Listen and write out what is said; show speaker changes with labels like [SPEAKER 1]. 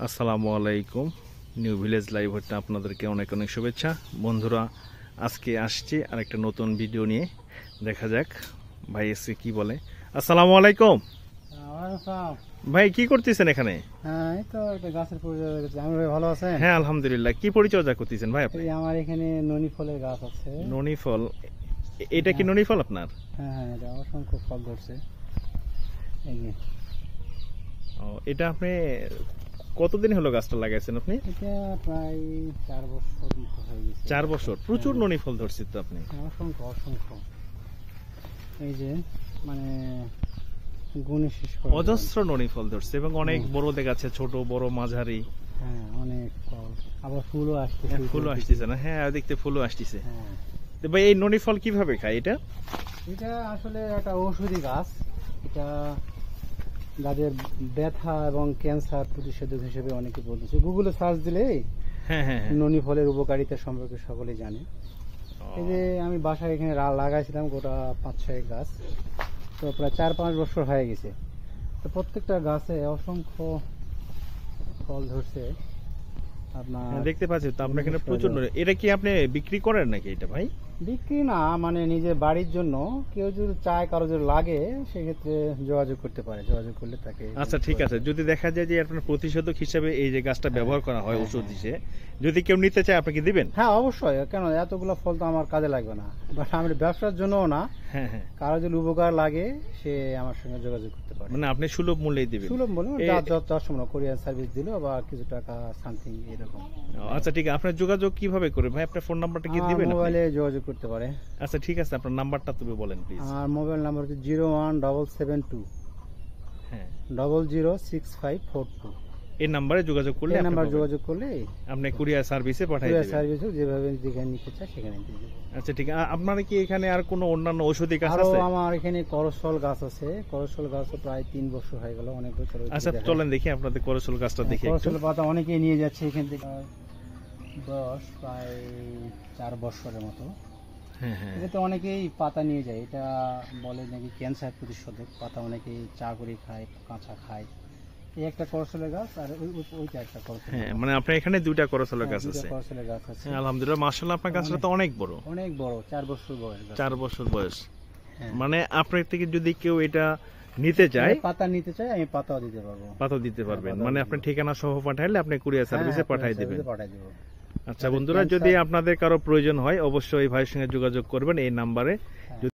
[SPEAKER 1] আসসালামু আলাইকুম। New village live হতে আপনাদেরকে অনেক অনেক শুভেচ্ছা। বন্ধুরা, আজকে আসছি আর একটা নতুন ভিডিও নিয়ে। দেখা যাক ভাই এসে কি বলে। আসসালামু আলাইকুম ভাই, কি করতেছেন এখানে?
[SPEAKER 2] হ্যাঁ, এই তো একটা গাছের পরিচর্যা করছি। আমি ভাই, ভালো আছেন?
[SPEAKER 1] হ্যাঁ আলহামদুলিল্লাহ। কি পরিচর্যা করতেছেন ভাই আপনি?
[SPEAKER 2] এই আমার এখানে ননি ফলের গাছ আছে।
[SPEAKER 1] ননি ফল? এটা কি ননি ফল আপনার?
[SPEAKER 2] হ্যাঁ হ্যাঁ, এটা অসংখ্য ফল ধরছে। এই যে
[SPEAKER 1] এটা আপনি কতদিন হলো গাছটা লাগাইছেন আপনি?
[SPEAKER 2] এটা প্রায় 4 বছর মতো হয়ে গেছে।
[SPEAKER 1] 4 বছর? প্রচুর ননি ফল ধরছে তো আপনি।
[SPEAKER 2] হ্যাঁ, অসংখ্য অসংখ্য। এই যে মানে গুণে শেষ করা যাবে না।
[SPEAKER 1] অজস্র ননি ফল ধরছে এবং অনেক বড় দেখাচ্ছে, ছোট বড় মাঝারি।
[SPEAKER 2] হ্যাঁ, অনেক ফল, আবার ফুলও আসতেছে।
[SPEAKER 1] ফুলও আসতেছে না? হ্যাঁ, দেখতে ফুলও আসতেছে।
[SPEAKER 2] হ্যাঁ,
[SPEAKER 1] তো ভাই এই ননি ফল কিভাবে খায় এটা?
[SPEAKER 2] এটা আসলে একটা ঔষধি গাছ। এটা যাদের ব্যথা এবং ক্যান্সার প্রতিষেধক হিসেবে অনেকে বলতেছে। গুগলে সার্চ দিলে
[SPEAKER 1] হ্যাঁ হ্যাঁ হ্যাঁ।
[SPEAKER 2] ননি ফলের উপকারিতা সম্পর্কে সকলেই জানে। এই যে আমি বাসায় এখানে লাগাইছিলাম গোটা 5-6 গাছ, তো প্রায় 4-5 বছর হয়ে গেছে। তো প্রত্যেকটা গাছে অসংখ্য ফল ধরছে আপনার।
[SPEAKER 1] হ্যাঁ, দেখতে পাচ্ছি তো আপনার এখানে প্রচুর ননি। এটা কি আপনি বিক্রি করেন নাকি এটা ভাই?
[SPEAKER 2] বিক্রি না, মানে নিজের বাড়ির জন্য। কেউ যদি চায়, কারো যদি লাগে, সেক্ষেত্রে যোগাযোগ করতে পারে। যোগাযোগ করলে তাকে।
[SPEAKER 1] আচ্ছা ঠিক আছে, যদি দেখা যায় যে আপনার প্রতিষেধক হিসেবে এই যে গাছটা ব্যবহার করা হয় ওষুধ হিসেবে, যদি কেউ নিতে চায় আপনি কি দিবেন?
[SPEAKER 2] হ্যাঁ অবশ্যই, কেন, এতগুলো ফল তো আমার কাজে লাগবে না, বাট আমার ব্যবসার জন্যও না।
[SPEAKER 1] হ্যাঁ হ্যাঁ।
[SPEAKER 2] কারো যদি উপকার লাগে, সে আমার সঙ্গে যোগাযোগ করতে পারে।
[SPEAKER 1] মানে আপনি সুলভ মূল্যেই দিবেন?
[SPEAKER 2] সুলভ বলে যথাসম্ভব কোরিয়ার সার্ভিস দিল বা কিছু টাকা সামথিং এরকম।
[SPEAKER 1] আচ্ছা ঠিক আছে, আপনার যোগাযোগ কিভাবে করে ভাই? আপনার ফোন নাম্বারটা কি দিবেন?
[SPEAKER 2] মোবাইলে যোগাযোগ করতে পারে।
[SPEAKER 1] আচ্ছা ঠিক আছে, আপনার নাম্বারটা তুমি বলেন প্লিজ।
[SPEAKER 2] আমার মোবাইল নাম্বার হচ্ছে 01772
[SPEAKER 1] হ্যাঁ
[SPEAKER 2] 006542।
[SPEAKER 1] এই নাম্বারে যোগাযোগ করলে
[SPEAKER 2] এই
[SPEAKER 1] আপনি
[SPEAKER 2] নাম্বার
[SPEAKER 1] পাবেন।
[SPEAKER 2] যোগাযোগ করলে
[SPEAKER 1] আপনি কুরিয়ার সার্ভিসে পাঠিয়ে
[SPEAKER 2] কোরিয়ার
[SPEAKER 1] দিবেন।
[SPEAKER 2] সার্ভিস যেভাবে যেখানে নিতে চায় সেখানে দিয়ে দেবো।
[SPEAKER 1] আচ্ছা ঠিক আছে। আপনার কি এখানে আর কোনো অন্যান্য ঔষধি গাছ
[SPEAKER 2] আরো
[SPEAKER 1] আছে?
[SPEAKER 2] আমার এখানে করসল গাছ আছে। করসল গাছও প্রায় 3 বছর হয়ে গেল, অনেক বছর হয়েছে।
[SPEAKER 1] আচ্ছা চলেন দেখি আপনাদের করসল গাছটা দেখি একটু।
[SPEAKER 2] করসল পাতা অনেকেই নিয়ে যাচ্ছে এখান থেকে। বয়স প্রায় 4 বছরের মতো।
[SPEAKER 1] হ্যাঁ হ্যাঁ।
[SPEAKER 2] এটাতে অনেকেই পাতা নিয়ে যায়। এটা বলে নাকি ক্যান্সার প্রতিষেধক। পাতা অনেকেই চা করে খায়, কাঁচা খায়। এই একটা করসলের গাছ, আর ওইটা একটা করসল।
[SPEAKER 1] হ্যাঁ, মানে আপনার এখানে দুইটা করসলের গাছ আছে?
[SPEAKER 2] করসলের গাছ আছে।
[SPEAKER 1] হ্যাঁ আলহামদুলিল্লাহ, মাশাআল্লাহ, আপনার গাছটা তো অনেক বড়।
[SPEAKER 2] অনেক বড়, 4 বছর বয়স গাছ।
[SPEAKER 1] 4 বছর বয়স।
[SPEAKER 2] হ্যাঁ।
[SPEAKER 1] মানে আপনার থেকে যদি কেউ এটা নিতে চায়,
[SPEAKER 2] পাতা নিতে চায়, আমি পাতাও দিতে পারবো।
[SPEAKER 1] পাতা দিতে পারবেন?
[SPEAKER 2] পাতা
[SPEAKER 1] মানে
[SPEAKER 2] দিতে
[SPEAKER 1] আপনার ঠিকানা সহ পাঠাইলে আপনি কুরিয়ার সার্ভিসে পাঠিয়ে দিবেন?
[SPEAKER 2] পাঠিয়ে দেবো।
[SPEAKER 1] আচ্ছা বন্ধুরা, যদি আপনাদের কারো প্রয়োজন হয় অবশ্যই এই ভাইয়ের সঙ্গে যোগাযোগ করবেন এই নাম্বারে।